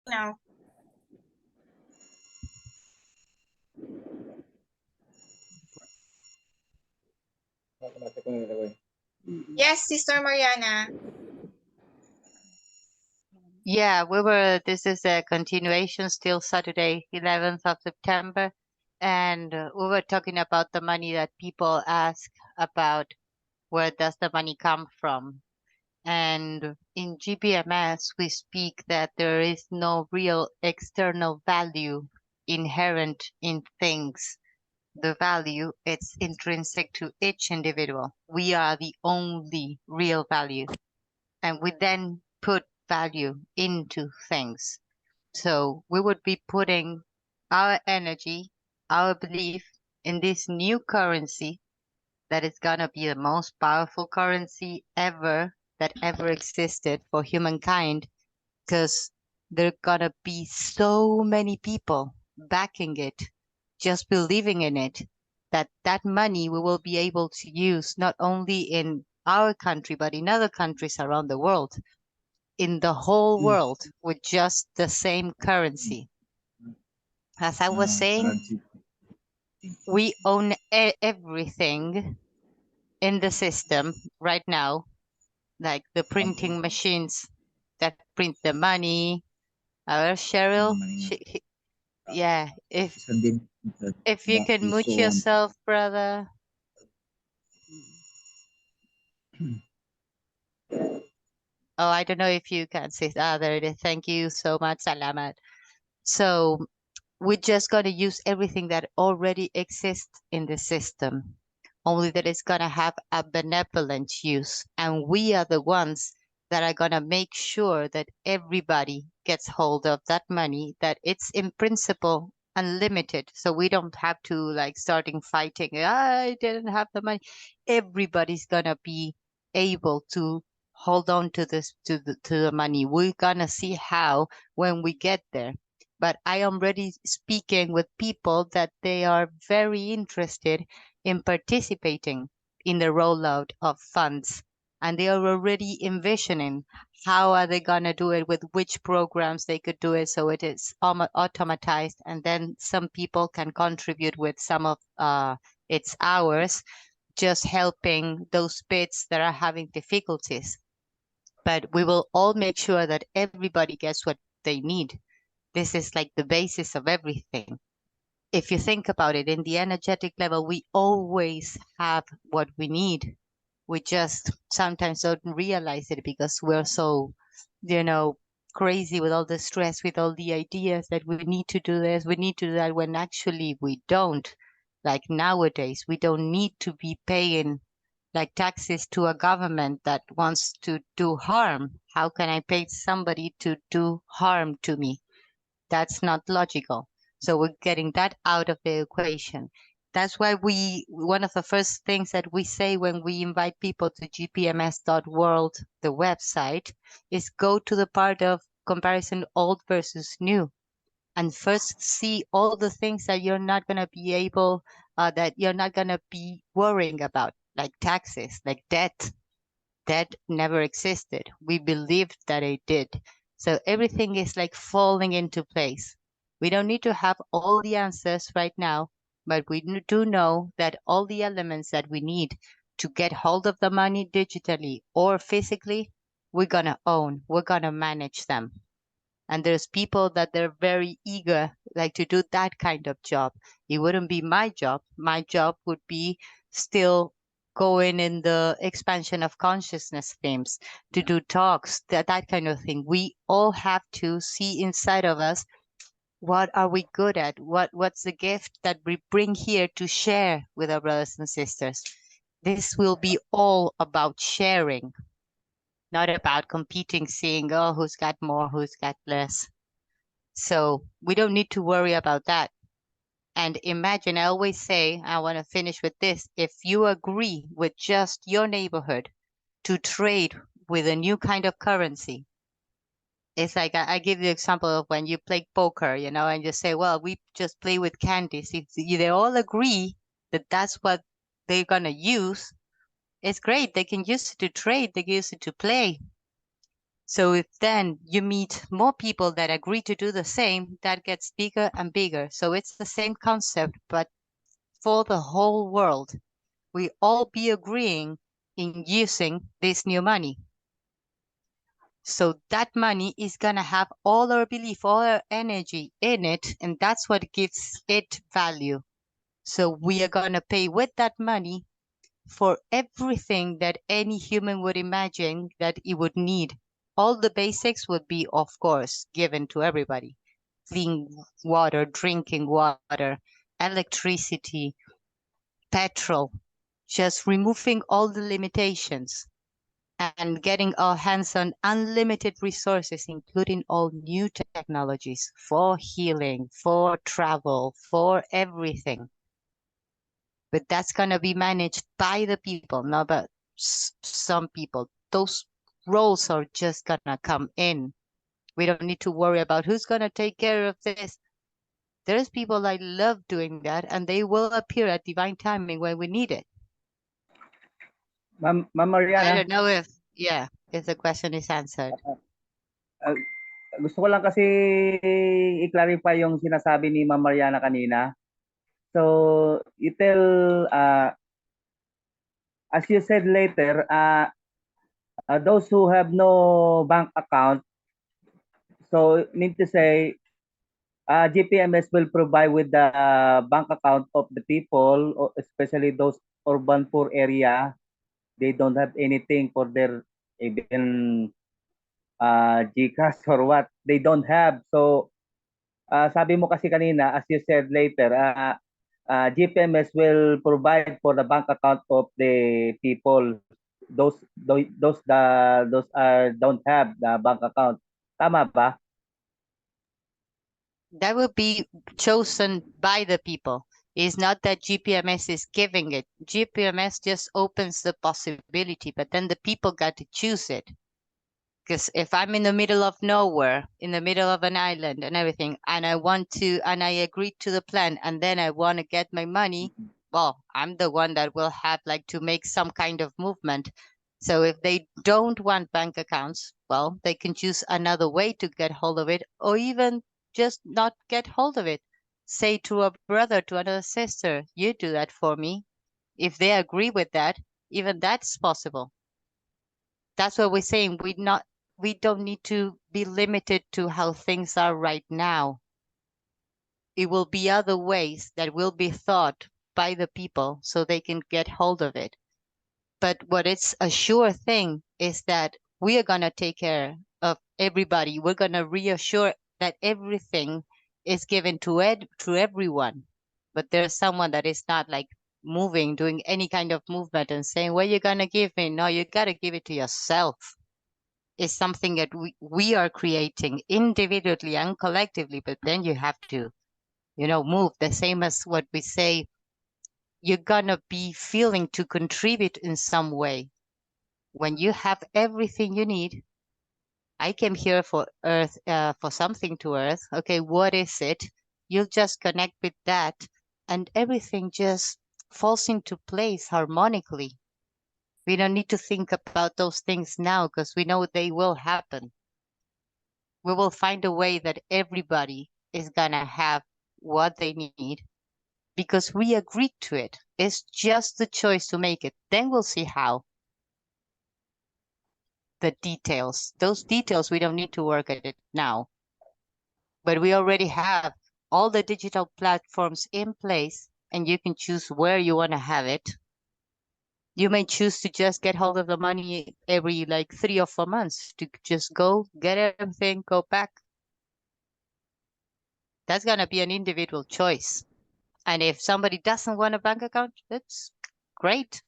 now. Yes, Sister Mariana. Yeah, this is a continuation, still Saturday, 11th of September. And we were talking about the money that people ask about, where does the money come from? And in GPMS, we speak that there is no real external value inherent in things. The value, it's intrinsic to each individual. We are the only real value. And we then put value into things. So we would be putting our energy, our belief in this new currency that is going to be the most powerful currency ever that ever existed for humankind, because there are going to be so many people backing it, just believing in it, that that money we will be able to use not only in our country, but in other countries around the world, in the whole world, with just the same currency. As I was saying, we own everything in the system right now, like the printing machines that print the money. Our Cheryl, yeah, if you can mute yourself, brother. Oh, I don't know if you can see. Ah, there it is. Thank you so much, Salamat. So we're just going to use everything that already exists in the system, only that it's going to have a benevolent use. And we are the ones that are going to make sure that everybody gets hold of that money, that it's in principle unlimited. So we don't have to like starting fighting. I didn't have the money. Everybody's going to be able to hold on to this, to the money. We're going to see how when we get there. But I am already speaking with people that they are very interested in participating in the rollout of funds. And they are already envisioning how are they going to do it, with which programs they could do it, so it is automatized. And then some people can contribute with some of its hours, just helping those bits that are having difficulties. But we will all make sure that everybody gets what they need. This is like the basis of everything. If you think about it, in the energetic level, we always have what we need. We just sometimes don't realize it because we're so, crazy with all the stress, with all the ideas that we need to do this, we need to do that, when actually we don't. Like nowadays, we don't need to be paying like taxes to a government that wants to do harm. How can I pay somebody to do harm to me? That's not logical. So we're getting that out of the equation. That's why one of the first things that we say when we invite people to gpms.world, the website, is go to the part of comparison old versus new, and first see all the things that you're not going to be able, that you're not going to be worrying about, like taxes, like debt. Debt never existed. We believed that it did. So everything is like falling into place. We don't need to have all the answers right now, but we do know that all the elements that we need to get hold of the money digitally or physically, we're going to own, we're going to manage them. And there's people that they're very eager, like to do that kind of job. It wouldn't be my job. My job would be still going in the expansion of consciousness themes, to do talks, that kind of thing. We all have to see inside of us, what are we good at? What's the gift that we bring here to share with our brothers and sisters? This will be all about sharing, not about competing, seeing, oh, who's got more, who's got less. So we don't need to worry about that. And imagine, I always say, I want to finish with this, if you agree with just your neighborhood to trade with a new kind of currency, it's like I give the example of when you play poker, and you say, well, we just play with candies. If they all agree that that's what they're going to use, it's great. They can use it to trade, they can use it to play. So if then you meet more people that agree to do the same, that gets bigger and bigger. So it's the same concept, but for the whole world. We all be agreeing in using this new money. So that money is going to have all our belief, all our energy in it, and that's what gives it value. So we are going to pay with that money for everything that any human would imagine that it would need. All the basics would be, of course, given to everybody. Clean water, drinking water, electricity, petrol, just removing all the limitations and getting our hands on unlimited resources, including all new technologies for healing, for travel, for everything. But that's going to be managed by the people, not by some people. Those roles are just going to come in. We don't need to worry about who's going to take care of this. There's people that love doing that, and they will appear at divine timing when we need it. Ma'am I Mariana, don't know if the question is answered. uh, gusto ko lang kasi i-clarify yung sinasabi ni Ma'am Mariana kanina. So, you tell, as you said later, those who have no bank account, so mean to say, GPMS will provide with the bank account of the people, especially those urban poor area. They don't have anything for their even GCash or what. They don't have. So, sabi mo kasi kanina, as you said later, GPMS will provide for the bank account of the people. Those don't have the bank account. Tama ba? That will be chosen by the people. It's not that GPMS is giving it. GPMS just opens the possibility, but then the people got to choose it. Because if I'm in the middle of nowhere, in the middle of an island and everything, and I agree to the plan, and then I want to get my money, well, I'm the one that will have like to make some kind of movement. So if they don't want bank accounts, well, they can choose another way to get hold of it, or even just not get hold of it. Say to a brother, to another sister, you do that for me. If they agree with that, even that's possible. That's what we're saying. We don't need to be limited to how things are right now. It will be other ways that will be thought by the people so they can get hold of it. But what it's a sure thing is that we are going to take care of everybody. We're going to reassure that everything is given to everyone. But there's someone that is not like moving, doing any kind of movement and saying, what are you going to give me? No, you got to give it to yourself. Is something that we are creating individually and collectively, but then you have to, move the same as what we say, you're gonna be feeling to contribute in some way. When you have everything you need, I came here for Earth, for something to Earth. Okay, what is it? You'll just connect with that, and everything just falls into place harmonically. We don't need to think about those things now because we know they will happen. We will find a way that everybody is gonna have what they need because we agreed to it. It's just the choice to make it. Then we'll see how. The details, those details, we don't need to work at it now. But we already have all the digital platforms in place and you can choose where you want to have it. You may choose to just get hold of the money every like 3 or 4 months to just go get everything, go back. That's going to be an individual choice. And if somebody doesn't want a bank account, that's great.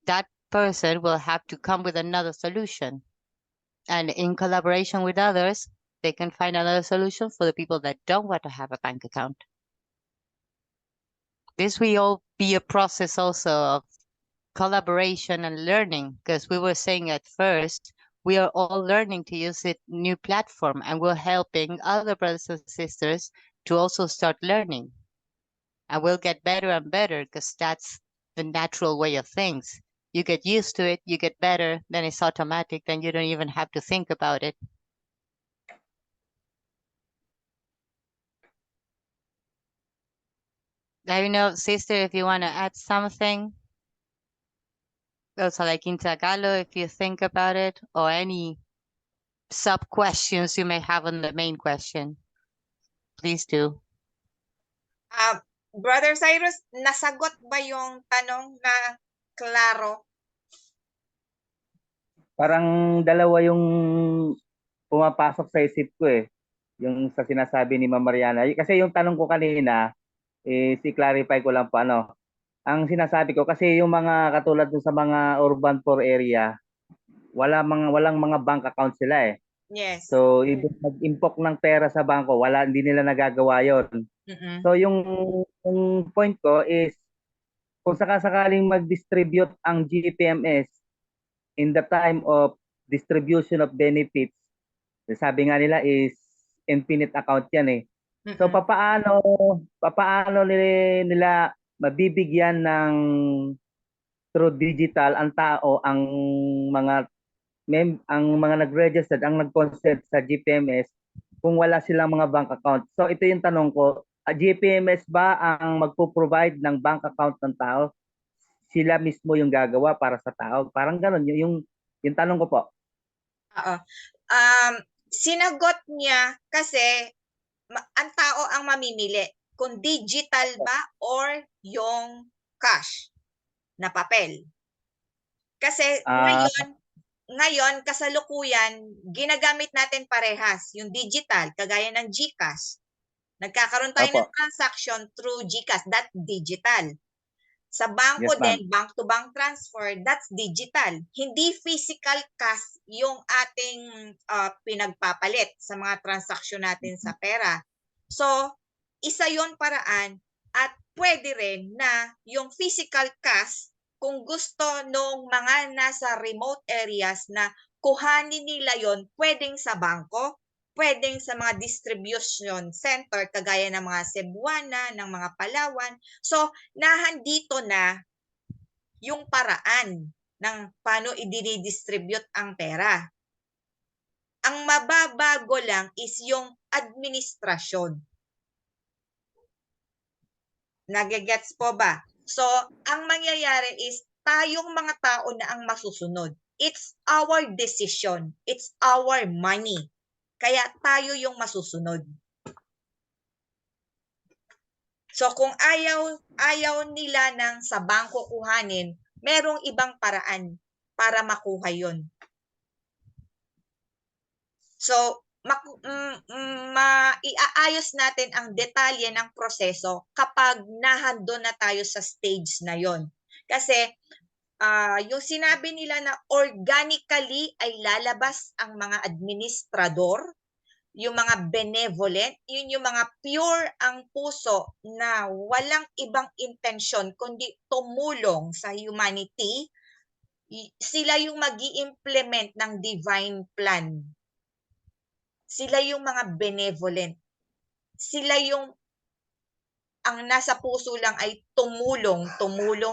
That person will have to come with another solution. And in collaboration with others, they can find another solution for the people that don't want to have a bank account. This will all be a process also of collaboration and learning, because we were saying at first, we are all learning to use it new platform and we're helping other brothers and sisters to also start learning. And we'll get better and better because that's the natural way of things. you get used to it, you get better, then it's automatic, then you don't even have to think about it. I don't know, sister, if you want to add something. Also, like in Tagalog, if you think about it, or any sub questions you may have on the main question, please do. Brother Cyrus, nasagot ba yung tanong na klaro? Parang dalawa yung pumapasok sa isip ko eh. Yung sa sinasabi ni Ma'am Mariana. Kasi yung tanong ko kanina, i-clarify ko lang po ano. Ang sinasabi ko kasi yung mga katulad dun sa mga urban poor area, walang mga bank account sila eh. Yes. So, ibig mag-impok ng pera sa bangko, hindi nila nagagawa 'yon. So, yung point ko is kung sakasakaling mag-distribute ang GPMS in the time of distribution of benefits, sabi nga nila is infinite account yan eh. So papaano nila mabibigyan ng through digital ang tao mga nag-registered, ang nag-consent sa GPMS kung wala silang mga bank account. So ito yung tanong ko, GPMS ba ang magpo-provide ng bank account ng tao? Sila mismo yung gagawa para sa tao? Parang gano'n yung tanong ko po. Oo. Sinagot niya kasi ang tao ang mamimili kung digital ba or yung cash na papel. Kasi ngayon kasalukuyan ginagamit natin parehas yung digital kagaya ng GCash. Nagkakaroon tayo ng transaction through GCash, that's digital. Sa bangko din, bank to bank transfer, that's digital. Hindi physical cash yung ating pinagpapalit sa mga transaksyon natin sa pera. So, isa yon paraan at pwede rin na yung physical cash kung gusto nung mga nasa remote areas na kuhanin nila yon, pwedeng sa bangko, pwedeng sa mga distribution center kagaya ng mga Cebuana, ng mga Palawan. So, nahandito na yung paraan ng paano i-distribute ang pera. Ang mababago lang is yung administrasyon. Nagigets po ba? So, ang mangyayari is tayong mga tao na ang masusunod. It's our decision. It's our money. Kaya tayo yung masusunod. So kung ayaw nila ng sa bangko kuhanin, merong ibang paraan para makuha 'yon. So maiaayos natin ang detalye ng proseso kapag nahando na tayo sa stage na 'yon. Kasi yung sinabi nila na organically ay lalabas ang mga administrador, yung mga benevolent, yun yung mga pure ang puso na walang ibang intensyon kundi tumulong sa humanity, sila yung magi-implement ng divine plan. Sila yung mga benevolent. Sila yung ang nasa puso lang ay tumulong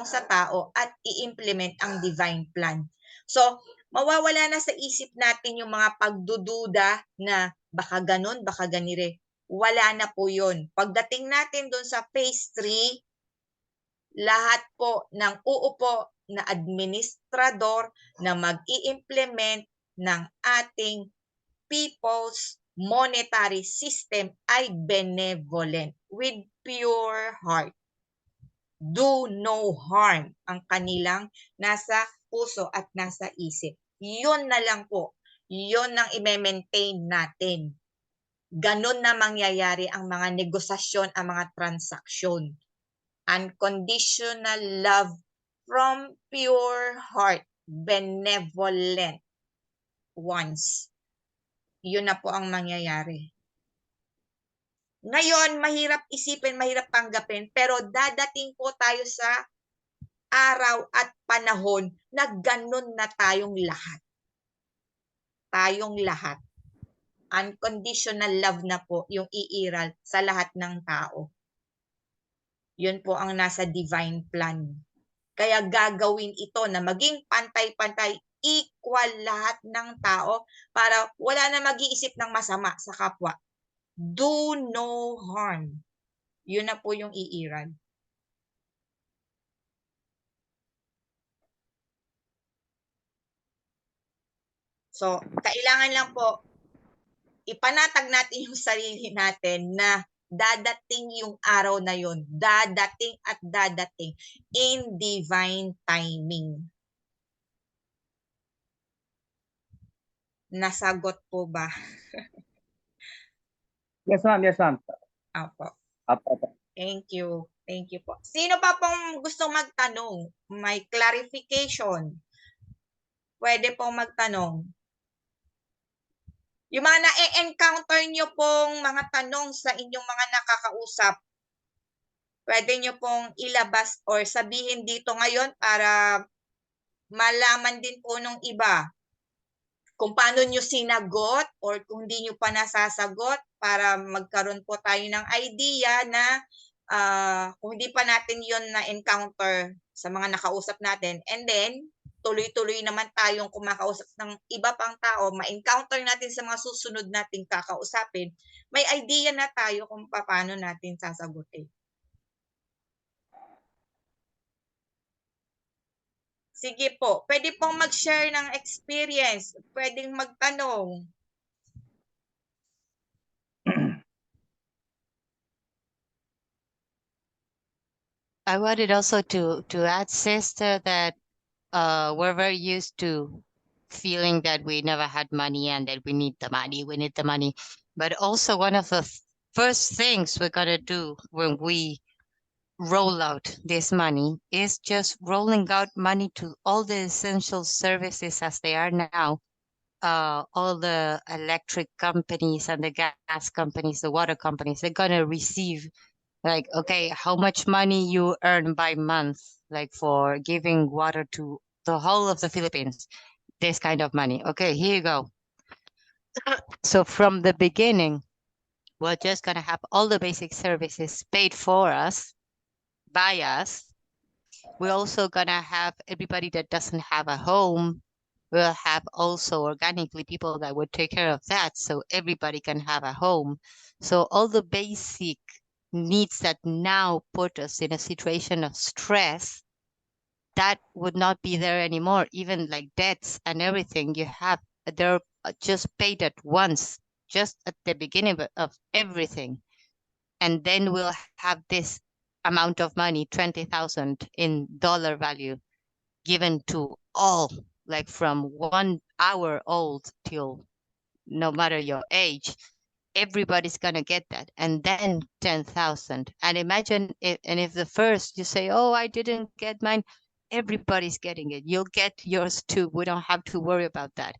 sa tao at i-implement ang divine plan. So, mawawala na sa isip natin yung mga pagdududa na baka ganun, baka ganire. Wala na po yun. Pagdating natin doon sa phase 3, lahat po ng uupo na administrador na mag-i-implement ng ating people's monetary system ay benevolent with pure heart. Do no harm ang kanilang nasa puso at nasa isip. Yun na lang po. Yun ang i-maintain natin. Ganun na mangyayari ang mga negosasyon, ang mga transaksyon. Unconditional love from pure heart. Benevolent ones. Yun na po ang mangyayari. Ngayon, mahirap isipin, mahirap tanggapin, pero dadating po tayo sa araw at panahon na ganun na tayong lahat. Tayong lahat. Unconditional love na po yung iiral sa lahat ng tao. Yun po ang nasa divine plan. Kaya gagawin ito na maging pantay-pantay, equal lahat ng tao para wala na mag-iisip ng masama sa kapwa. Do no harm. Yun na po yung iiral. So, kailangan lang po ipanatag natin yung sarili natin na dadating yung araw na yun. Dadating at dadating in divine timing. Nasagot po ba? Yes, ma'am. Yes, ma'am. Opo. Apo. Thank you. Thank you po. Sino pa pong gusto magtanong? May clarification. Pwede pong magtanong. Yung mga na-encounter nyo pong mga tanong sa inyong mga nakakausap, pwede nyo pong ilabas or sabihin dito ngayon para malaman din po nung iba kung paano nyo sinagot or kung hindi nyo pa nasasagot para magkaroon po tayo ng idea na kung hindi pa natin yon na-encounter sa mga nakausap natin. And then, tuloy-tuloy naman tayong kumakausap ng iba pang tao, ma-encounter natin sa mga susunod nating kakausapin, may idea na tayo kung paano natin sasagutin. Sige po, pwede pong mag-share ng experience, pwedeng magtanong. I wanted also to add, sister, that we're very used to feeling that we never had money and that we need the money. But also one of the first things we're gonna do when we roll out this money is just rolling out money to all the essential services as they are now. All the electric companies and the gas companies, the water companies, they're gonna receive like, okay, how much money you earn by month, like for giving water to the whole of the Philippines, this kind of money. Okay, here you go. So from the beginning, we're just gonna have all the basic services paid for us, by us. We're also gonna have everybody that doesn't have a home. We'll have also organically people that would take care of that, so everybody can have a home. So all the basic needs that now put us in a situation of stress, that would not be there anymore. Even like debts and everything you have, they're just paid at once, just at the beginning of everything. And then we'll have this amount of money, 20,000 in dollar value, given to all, like from 1 hour old till no matter your age, everybody's gonna get that. And then 10,000. And imagine if the first you say, oh, I didn't get mine, everybody's getting it. You'll get yours too. We don't have to worry about that.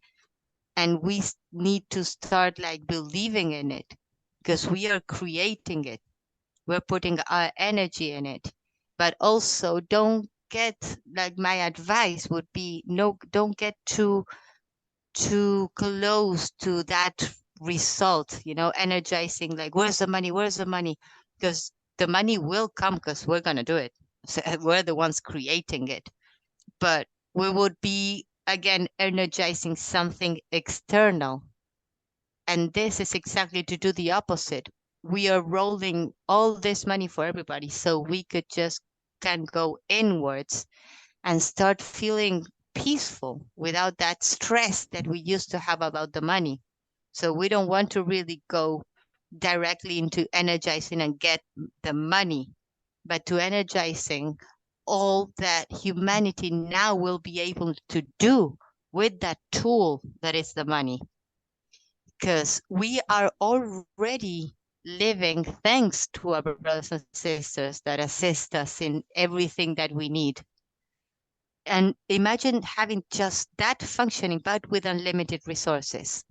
And we need to start like believing in it because we are creating it. We're putting our energy in it. But also don't get, like my advice would be, no, don't get too close to that result, energizing, like, where's the money? Where's the money? Because the money will come because we're going to do it. So we're the ones creating it. But we would be, again, energizing something external. And this is exactly to do the opposite. We are rolling all this money for everybody so we could just can go inwards and start feeling peaceful without that stress that we used to have about the money. So we don't want to really go directly into energizing and get the money, but to energizing all that humanity now will be able to do with that tool that is the money. Because we are already living thanks to our brothers and sisters that assist us in everything that we need. And imagine having just that functioning, but with unlimited resources.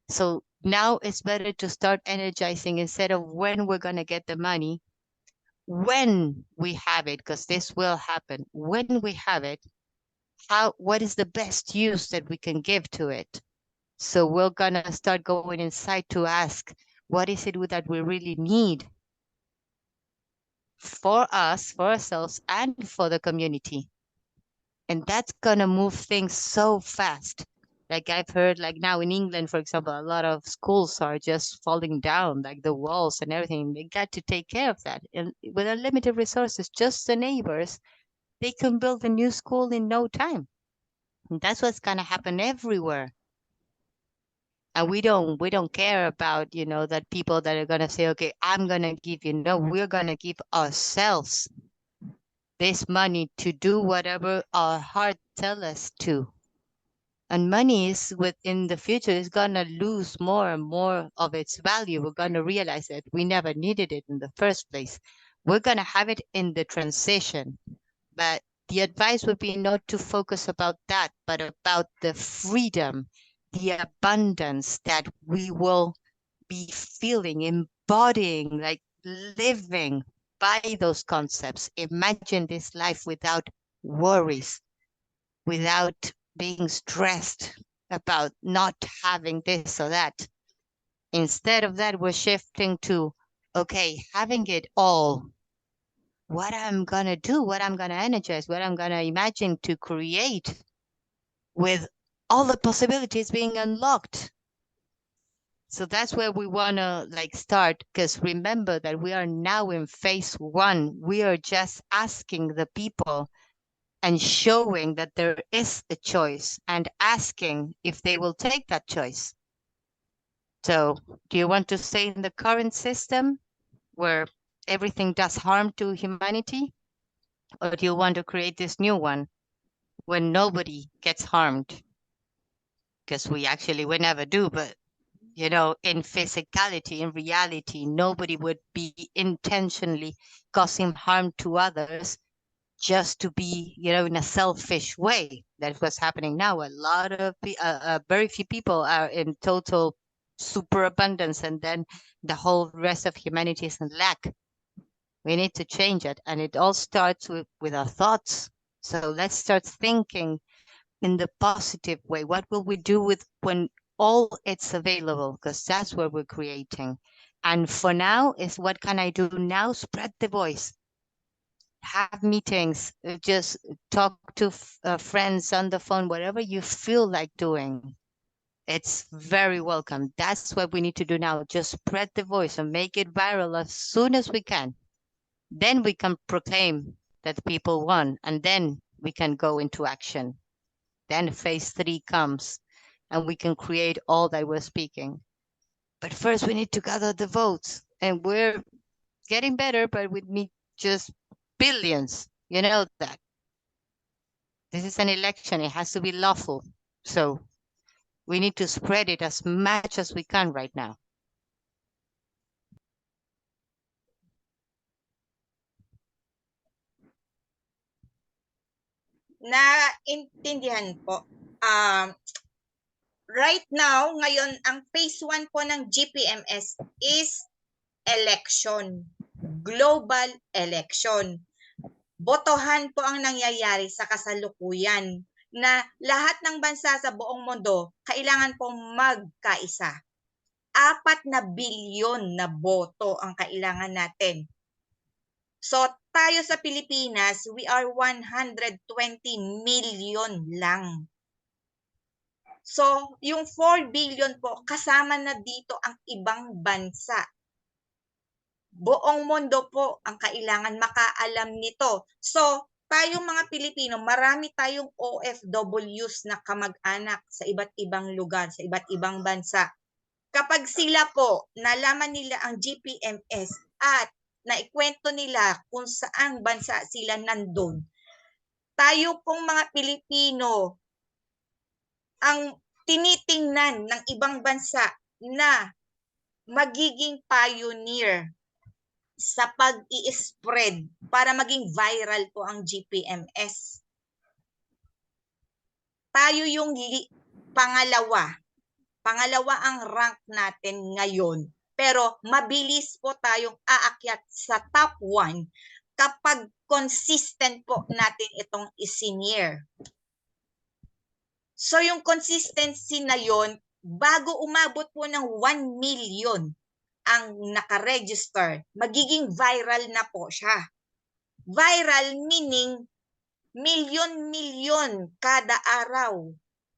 So now it's better to start energizing instead of when we're going to get the money, when we have it, because this will happen. When we have it, what is the best use that we can give to it? So we're going to start going inside to ask, what is it that we really need for us, for ourselves, and for the community? And that's gonna move things so fast. Like I've heard, like now in England, for example, a lot of schools are just falling down, like the walls and everything. They got to take care of that. And with unlimited resources, just the neighbors, they can build a new school in no time. And that's what's gonna happen everywhere. And we don't care about, that people that are gonna say, okay, I'm gonna give you. No, we're gonna give ourselves this money to do whatever our heart tell us to. And money is within the future is gonna lose more and more of its value. We're gonna realize that we never needed it in the first place. We're gonna have it in the transition. But the advice would be not to focus about that, but about the freedom, the abundance that we will be feeling, embodying, like living by those concepts. Imagine this life without worries, without being stressed about not having this or that. Instead of that, we're shifting to, okay, having it all. What I'm gonna do, what I'm gonna energize, what I'm gonna imagine to create with all the possibilities being unlocked. So that's where we wanna start, because remember that we are now in phase one. We are just asking the people and showing that there is a choice and asking if they will take that choice. So, do you want to stay in the current system where everything does harm to humanity? Or do you want to create this new one when nobody gets harmed? Because we never do, but in physicality, in reality, nobody would be intentionally causing harm to others just to be, in a selfish way. That's what's happening now. A lot of very few people are in total superabundance, and then the whole rest of humanity is in lack. We need to change it, and it all starts with our thoughts. So let's start thinking in the positive way. What will we do with when all it's available? Because that's what we're creating. And for now is what can I do now? Spread the voice. Have meetings, just talk to friends on the phone, whatever you feel like doing. It's very welcome. That's what we need to do now. Just spread the voice and make it viral as soon as we can. Then we can proclaim that people won, and then we can go into action. Then phase 3 comes, and we can create all that we're speaking. But first, we need to gather the votes, and we're getting better, but we need just billions. You know that. This is an election. It has to be lawful. So we need to spread it as much as we can right now. Naintindihan po. Right now, ngayon, ang phase 1 po ng GPMS is election. Global election. Botohan po ang nangyayari sa kasalukuyan na lahat ng bansa sa buong mundo kailangan pong magkaisa. 4 na bilyon na boto ang kailangan natin. So, tayo sa Pilipinas, we are 120 million lang. So, yung 4 billion po, kasama na dito ang ibang bansa. Buong mundo po ang kailangan makaalam nito. So, tayong mga Pilipino, marami tayong OFWs na kamag-anak sa iba't ibang lugar, sa iba't ibang bansa. Kapag sila po, nalaman nila ang GPMS at naikwento nila kung saang bansa sila nandun, tayo pong mga Pilipino ang tinitingnan ng ibang bansa na magiging pioneer sa pag-i-spread para maging viral po ang GPMS. Tayo yung pangalawa. Pangalawa ang rank natin ngayon. Pero mabilis po tayong aakyat sa top 1 kapag consistent po natin itong isinyear. So yung consistency na yon, bago umabot po ng 1 million ang nakaregister, magiging viral na po siya. Viral meaning Milyon-milyon kada araw.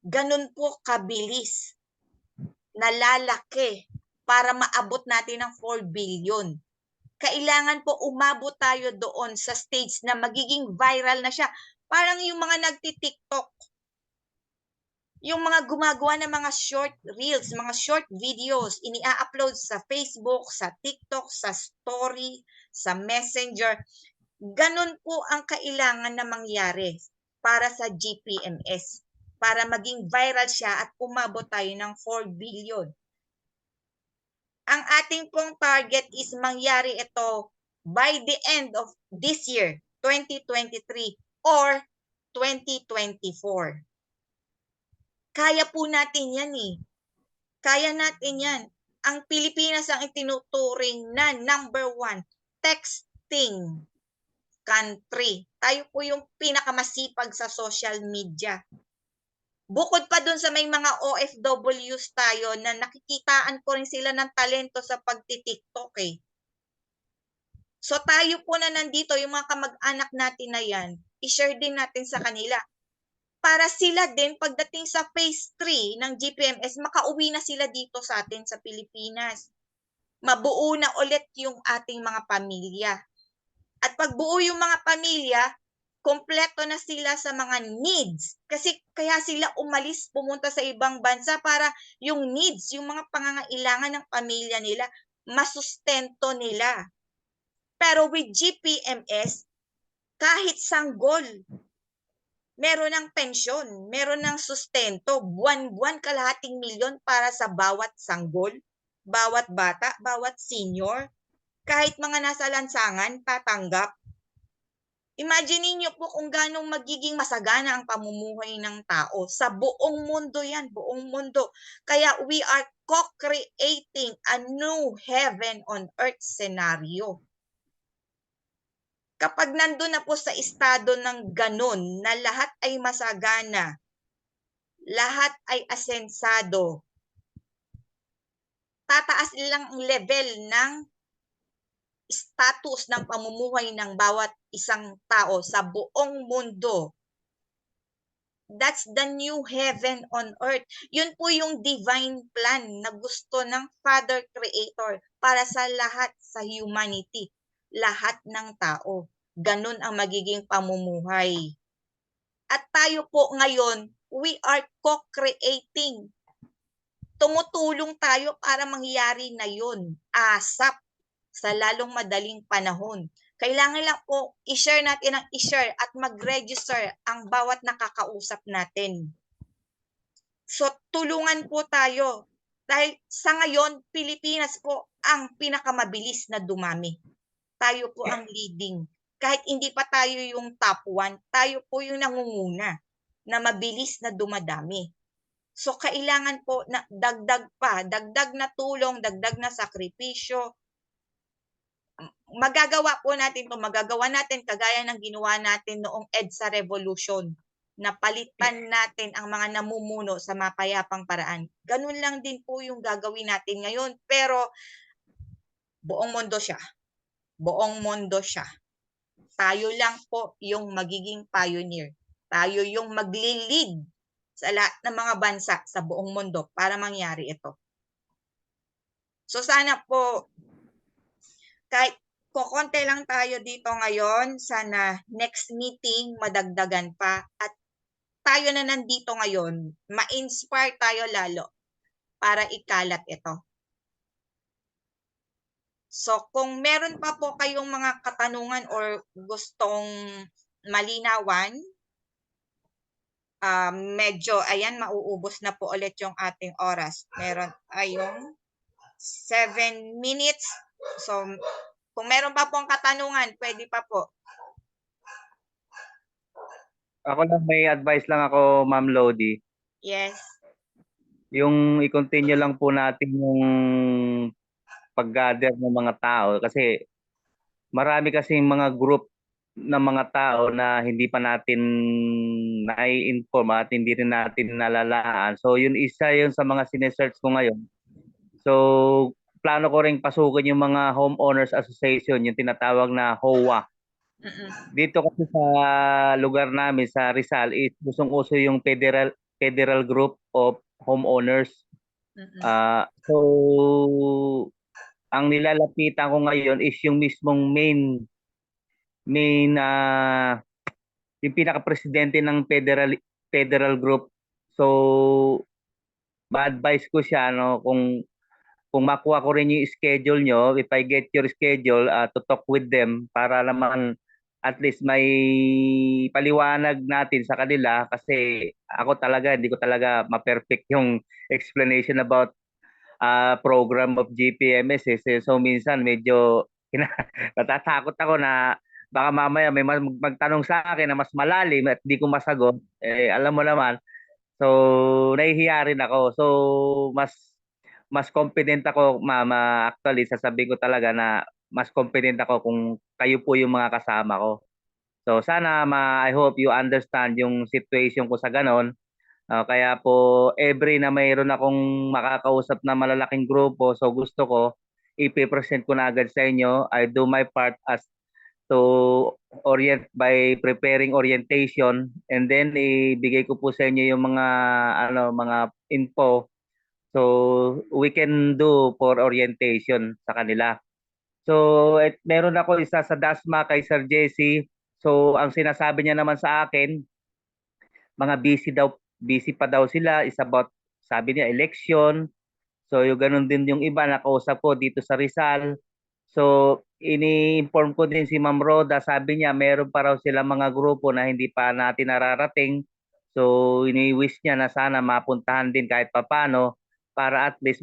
Ganun po kabilis na lalaki para maabot natin ang 4 billion. Kailangan po umabot tayo doon sa stage na magiging viral na siya. Parang yung mga nagti-TikTok, yung mga gumagawa ng mga short reels, mga short videos, ini-upload sa Facebook, sa TikTok, sa story, sa Messenger. Ganun po ang kailangan na mangyari para sa GPMS, para maging viral siya at umabot tayo ng 4 billion. Ang ating pong target is mangyari ito by the end of this year, 2023 or 2024. Kaya po natin yan eh. Kaya natin yan. Ang Pilipinas ang itinuturing na number 1 texting country. Tayo po yung pinakamasipag sa social media. Bukod pa dun sa may mga OFWs tayo na nakikitaan ko rin sila ng talento sa pagti-TikTok eh. So tayo po na nandito, yung mga kamag-anak natin na yan, i-share din natin sa kanila. Para sila din, pagdating sa phase 3 ng GPMS, makauwi na sila dito sa atin sa Pilipinas. Mabuo na ulit yung ating mga pamilya. At pag buo yung mga pamilya, kompleto na sila sa mga needs. Kasi kaya sila umalis, pumunta sa ibang bansa para yung needs, yung mga pangangailangan ng pamilya nila, masustento nila. Pero with GPMS, kahit sanggol, meron ng pensyon, meron ng sustento, buwan-buwan kalahating milyon para sa bawat sanggol, bawat bata, bawat senior, kahit mga nasa lansangan, tatanggap. Imagine niyo po kung ganong magiging masagana ang pamumuhay ng tao. Sa buong mundo yan, buong mundo. Kaya we are co-creating a new heaven on earth scenario. Kapag nandun na po sa estado ng ganun na lahat ay masagana, lahat ay asensado, tataas lang ang level ng status ng pamumuhay ng bawat isang tao sa buong mundo. That's the new heaven on earth. Yun po yung divine plan na gusto ng Father Creator para sa lahat sa humanity, lahat ng tao. Ganun ang magiging pamumuhay. At tayo po ngayon, we are co-creating. Tumutulong tayo para mangyari na yun. ASAP sa lalong madaling panahon. Kailangan lang po i-share natin ang i-share at mag-register ang bawat nakakausap natin. So tulungan po tayo. Dahil sa ngayon, Pilipinas po ang pinakamabilis na dumami. Tayo po ang leading. Kahit hindi pa tayo yung top 1, tayo po yung nangunguna na mabilis na dumadami. So kailangan po na dagdag pa, dagdag na tulong, dagdag na sakripisyo. Magagawa po natin ito, magagawa natin kagaya ng ginawa natin noong EDSA Revolution, na palitan natin ang mga namumuno sa mapayapang paraan. Ganun lang din po yung gagawin natin ngayon, pero buong mundo siya. Buong mundo siya. Tayo lang po yung magiging pioneer. Tayo yung magli-lead sa lahat ng mga bansa sa buong mundo para mangyari ito. So sana po, kahit kukonte lang tayo dito ngayon, sana next meeting madagdagan pa at tayo na nandito ngayon, ma-inspire tayo lalo para ikalat ito. So kung meron pa po kayong mga katanungan or gustong malinawan, medyo, ayan, mauubos na po ulit yung ating oras. Meron tayong 7 minutes. So kung meron pa pong katanungan, pwede pa po. Ako lang, may advice lang ako, Ma'am Lody. Yes. Yung i-continue lang po natin yung pag-gather ng mga tao kasi marami kasing mga group ng mga tao na hindi pa natin nai-inform at hindi rin natin nalalaan. So yun isa yun sa mga sinesearch ko ngayon. So plano ko ring pasukin yung mga homeowners association, yung tinatawag na HOA. Dito kasi sa lugar namin sa Rizal is usong-uso yung federal group of homeowners. So ang nilalapitan ko ngayon is yung mismong main yung pinaka-presidente ng federal group. So ma-advise ko siya no kung makuha ko rin yung schedule nyo, if I get your schedule, to talk with them para naman at least may paliwanag natin sa kanila kasi ako talaga, hindi ko talaga ma-perfect yung explanation about program of GPMS. So minsan medyo natatakot ako na baka mamaya may magtanong sa akin na mas malalim at hindi ko masagot. Alam mo naman, so nahihiya rin ako. So mas confident ako, mama, actually sasabihin ko talaga na mas confident ako kung kayo po yung mga kasama ko. So sana I hope you understand yung situation ko sa ganon. Kaya po every na mayroon akong makakausap na malalaking grupo, so gusto ko ipipresent ko na agad sa inyo. I do my part as to orient by preparing orientation, and then ibigay ko po sa inyo yung mga info so we can do for orientation sa kanila. So meron ako isa sa DASMA kay Sir Jesse. So ang sinasabi niya naman sa akin, mga busy pa daw sila is about, sabi niya, election. So yung ganun din yung iba nakausap ko dito sa Rizal. So ini-inform ko din si Ma'am Roda, sabi niya meron pa raw sila mga grupo na hindi pa natin nararating. So ini-wish niya na sana mapuntahan din kahit papano para at least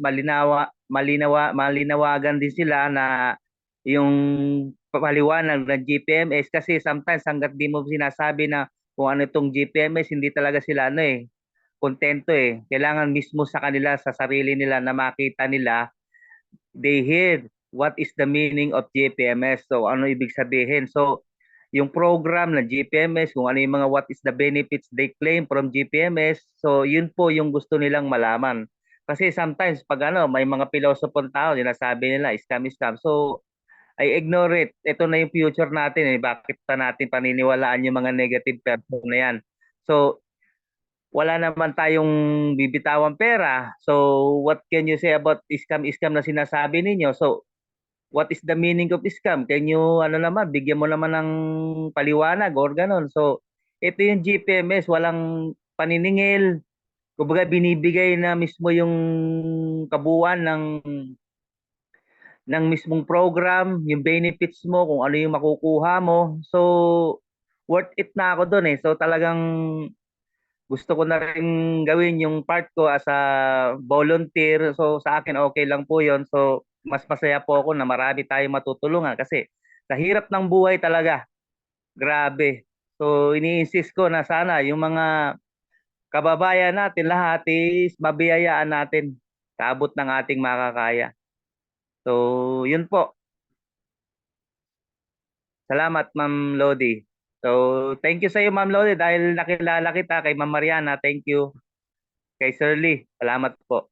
malinawagan din sila na yung paliwanag ng GPMS, kasi sometimes hanggat di mo sinasabi na kung ano itong GPMS, hindi talaga sila kontento eh. Kailangan mismo sa kanila, sa sarili nila na makita nila, they hear what is the meaning of GPMS. So ano ibig sabihin? So yung program ng GPMS, kung ano yung mga what is the benefits they claim from GPMS, so yun po yung gusto nilang malaman. Kasi sometimes pag may mga pilosopong tao, sinasabi nila scam, scam. So I ignore it. Ito na yung future natin eh. Bakit pa natin paniniwalaan yung mga negative person na yan? So wala naman tayong bibitawang pera. So what can you say about scam na sinasabi ninyo? So what is the meaning of scam? Can you bigyan mo naman ng paliwanag or ganon. So ito yung GPMS, walang paniningil. Kumbaga binibigay na mismo yung kabuuan ng mismong program, yung benefits mo, kung ano yung makukuha mo. So worth it na ako doon eh. So talagang gusto ko na rin gawin yung part ko as a volunteer. So sa akin okay lang po yon. So mas masaya po ako na marami tayong matutulungan kasi sa hirap ng buhay talaga, grabe. So ini-insist ko na sana yung mga kababayan natin lahat is mabiyayaan natin sa abot ng ating makakaya. So yun po. Salamat, Ma'am Lody. So thank you sa iyo, Ma'am Lody, dahil nakilala kita kay Ma'am Mariana. Thank you. Kay Sir Lee, salamat po.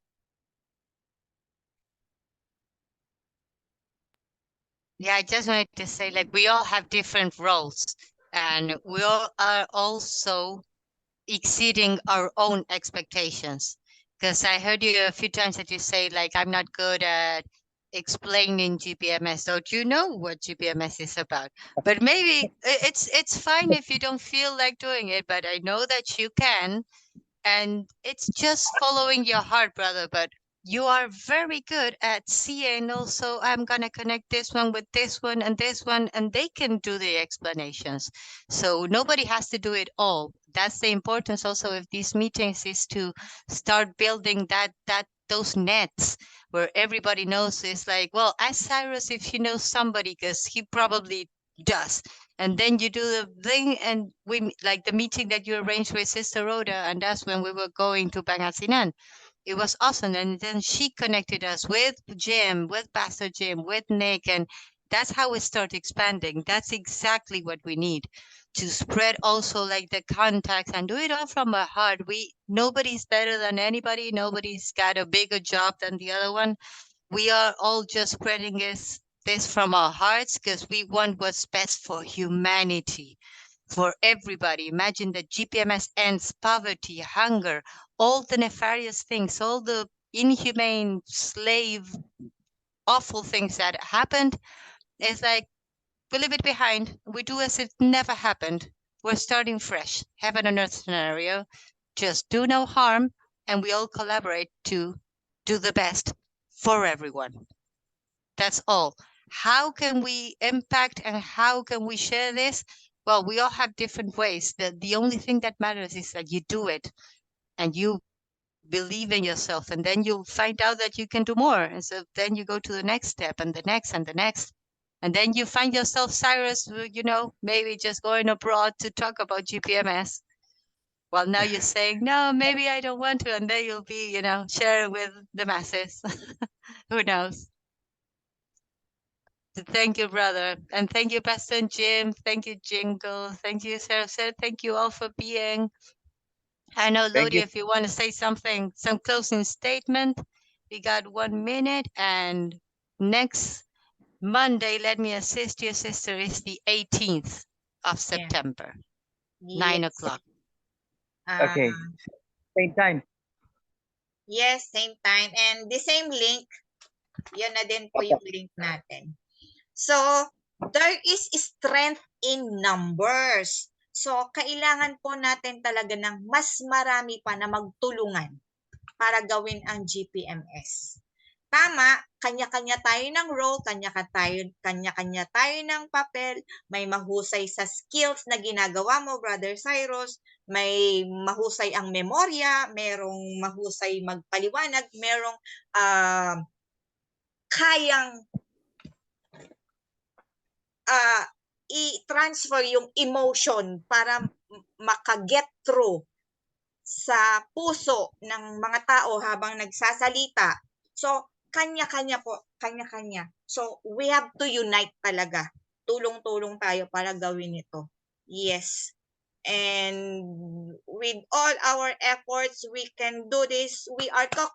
Yeah, I just wanted to say, like, we all have different roles, and we all are also exceeding our own expectations. Because I heard you a few times that you say, like, I'm not good at explaining GPMS. Don't you know what GPMS is about? But maybe it's fine if you don't feel like doing it, but I know that you can, and it's just following your heart, brother. But you are very good at seeing also, I'm gonna connect this one with this one and this one, and they can do the explanations. So nobody has to do it all. That's the importance also of these meetings, is to start building that those nets where everybody knows. It's like, well, ask Cyrus if he knows somebody, because he probably does. And then you do the thing, and like the meeting that you arranged with Sister Rhoda, and that's when we were going to Pangasinan. It was awesome. And then she connected us with Jim, with Pastor Jim, with Nick, and that's how we start expanding. That's exactly what we need, to spread also like the contacts and do it all from our heart. Nobody's better than anybody. Nobody's got a bigger job than the other one. We are all just spreading this this from our hearts because we want what's best for humanity, for everybody. Imagine that GPMS ends poverty, hunger, all the nefarious things, all the inhumane, slave, awful things that happened. It's like we leave it behind. We do as it never happened. We're starting fresh, heaven and earth scenario. Just do no harm, and we all collaborate to do the best for everyone. That's all. How can we impact and how can we share this? Well, we all have different ways. The only thing that matters is that you do it and you believe in yourself, and then you'll find out that you can do more. And so then you go to the next step and the next and the next. And then you find yourself, Cyrus, maybe just going abroad to talk about GPMS. Well, now you're saying, no, maybe I don't want to. And then you'll be, sharing with the masses. Who knows? Thank you, brother. And thank you, Pastor Jim. Thank you, Jingle. Thank you, Sarah. Thank you all for being. I know, Thank Lody, you. if you want to say something, some closing statement, we got 1 minute. And next Monday, let me assist you, sister, is the 18th of September, 9 Yes. o'clock. Okay. Same time. Yes, same time. And the same link, yun na din po yung link natin. So, there is strength in numbers. So, kailangan po natin talaga ng mas marami pa na magtulungan para gawin ang GPMS. Tama, kanya-kanya tayo ng role, kanya-kanya tayo ng papel, may mahusay sa skills na ginagawa mo, Brother Cyrus, may mahusay ang memorya, merong mahusay magpaliwanag, merong kayang i-transfer yung emotion para maka-get through sa puso ng mga tao habang nagsasalita. So, kanya-kanya po, kanya-kanya. So, we have to unite talaga. Tulong-tulong tayo para gawin ito. Yes. And with all our efforts, we can do this. We are talking